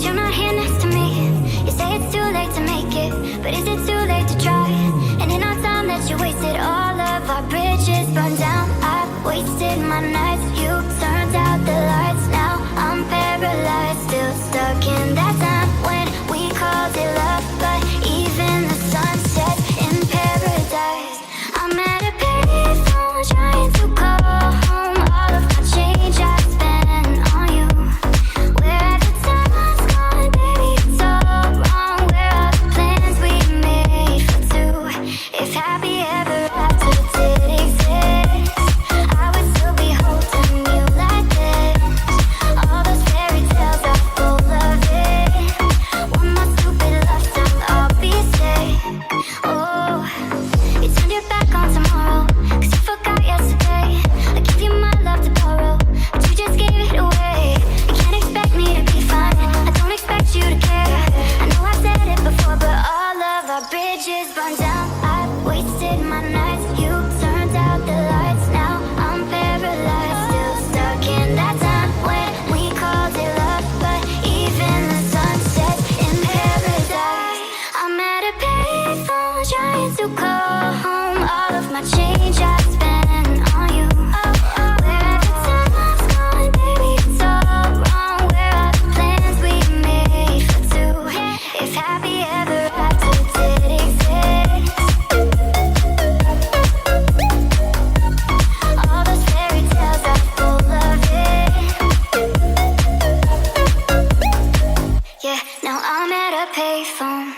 you're not here next to me. You say it's too late to make it, but is it too late to try? And in our time that you wasted, all of our bridges burned down. I wasted my nights, you turned out the lights. Now I'm paralyzed, still stuck in that time when we called it love. But even the sun sets in paradise. I'm at a payphone trying to call home. All of my change I spent on you. Where have the time's gone, baby, it's all wrong. Where are the plans we made for two? If happy ever after did exist, I would still be holding you like this. All those fairy tales are full of it. One more stupid love song, I'll be safe. Oh, you turned your back on tomorrow, 'cause you forgot yesterday. I gave you my love to borrow, but you just gave it away. You can't expect me to be fine, I don't expect you to care. I know I've said it before, but all of our bridges burned down. I wasted my nights, you turned out the lights. Now I'm paralyzed, still stuck in that time when we called it love. But even the sun sets in paradise. I'm at a payphone trying to call home. All of my change I spent on you. Where have the time's gone, baby, it's all wrong. Where are the plans we made for two? If happy ever after did exist, all those fairy tales are full of it. Yeah, now I'm at a payphone